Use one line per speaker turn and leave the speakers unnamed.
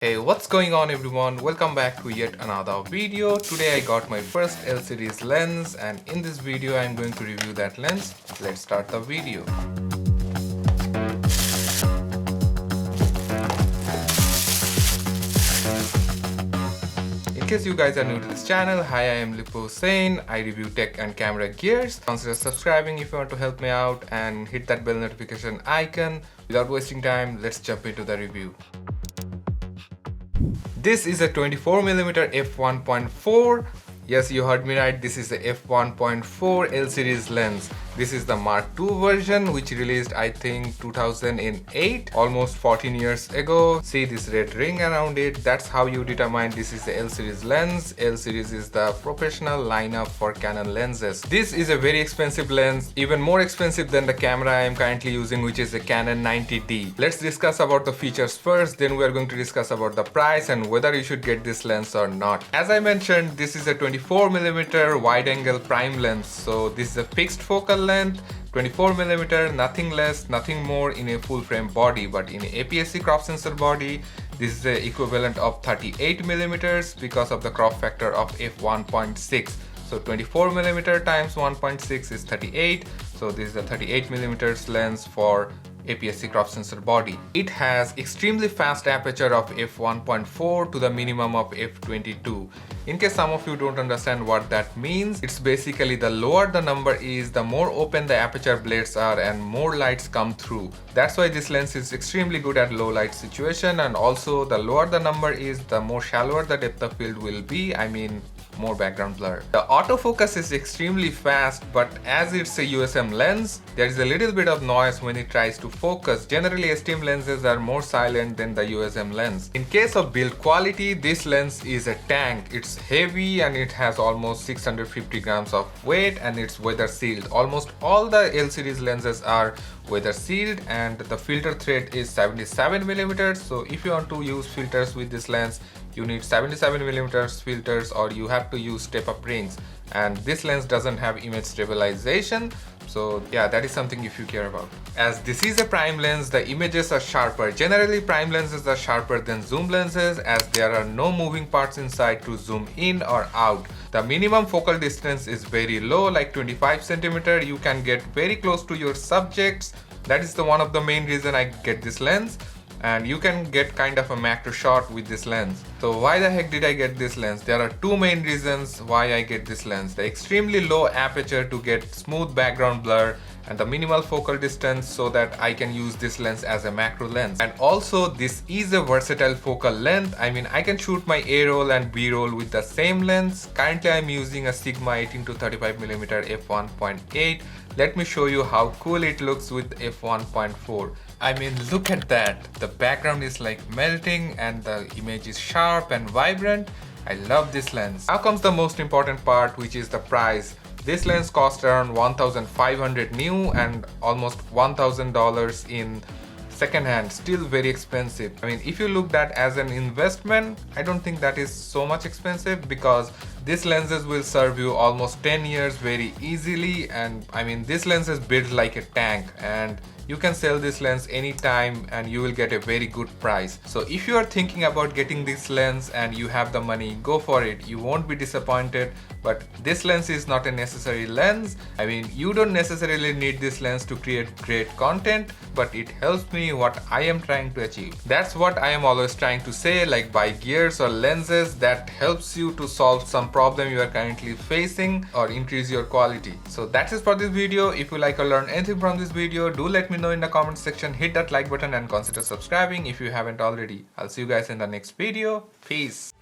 Hey, what's going on everyone? Welcome back to yet another video. Today I got my first L series lens and in this video I'm going to review that lens. Let's start the video. In case you guys are new to this channel, hi, I am Lipu Hossain. I review tech and camera gears. Consider subscribing if you want to help me out and hit that bell notification icon. Without wasting time, let's jump into the review. This is a 24mm f1.4. Yes, you heard me right, this is the f1.4 L series lens. This is the Mark II version which released I think 2008, almost 14 years ago. See this red ring around it, that's how you determine this is the L series lens. L series is the professional lineup for Canon lenses. This is a very expensive lens, even more expensive than the camera I am currently using, which is the Canon 90D. Let's discuss about the features first, then we are going to discuss about the price and whether you should get this lens or not. As I mentioned, this is a 24mm wide angle prime lens, so this is a fixed focal length, 24mm, nothing less, nothing more in a full frame body, but in APS-C crop sensor body, this is the equivalent of 38mm because of the crop factor of f1.6. So 24mm times 1.6 is 38, so this is a 38mm lens for APS-C crop sensor body. It has extremely fast aperture of f1.4 to the minimum of f22. In case some of you don't understand what that means, it's basically the lower the number is, the more open the aperture blades are and more lights come through. That's why this lens is extremely good at low light situation, and also the lower the number is, the more shallower the depth of field will be, I mean more background blur. The autofocus is extremely fast, but as it's a USM lens, there is a little bit of noise when it tries to focus. Generally, STM lenses are more silent than the USM lens. In case of build quality, this lens is a tank. It's heavy and it has almost 650 grams of weight and it's weather sealed. Almost all the L series lenses are weather sealed and the filter thread is 77mm. So if you want to use filters with this lens, you need 77mm filters or you have to use step-up rings, and this lens doesn't have image stabilization, so yeah, that is something if you care about. As this is a prime lens, the images are sharper. Generally prime lenses are sharper than zoom lenses as there are no moving parts inside to zoom in or out. The minimum focal distance is very low, like 25 cm. You can get very close to your subjects. That is one of the main reason I get this lens. And you can get kind of a macro shot with this lens. So why the heck did I get this lens? There are two main reasons why I get this lens. The extremely low aperture to get smooth background blur and the minimal focal distance so that I can use this lens as a macro lens. And also this is a versatile focal length. I mean, I can shoot my A-roll and B-roll with the same lens. Currently I'm using a Sigma 18-35mm f1.8. Let me show you how cool it looks with f1.4. I mean, look at that. The background is like melting and the image is sharp and vibrant. I love this lens. Now comes the most important part, which is the price. This lens cost around 1,500 new and almost $1,000 in second hand. Still very expensive. I mean, if you look that as an investment, I don't think that is so much expensive because these lenses will serve you almost 10 years very easily, and I mean this lens is built like a tank and you can sell this lens anytime and you will get a very good price. So if you are thinking about getting this lens and you have the money, go for it. You won't be disappointed. But this lens is not a necessary lens. I mean, you don't necessarily need this lens to create great content, but it helps me what I am trying to achieve. That's what I am always trying to say, like buy gears or lenses that helps you to solve some problem you are currently facing or increase your quality. So that's it for this video. If you like or learn anything from this video, do let me know in the comment section. Hit that like button and consider subscribing if you haven't already. I'll see you guys in the next video. Peace.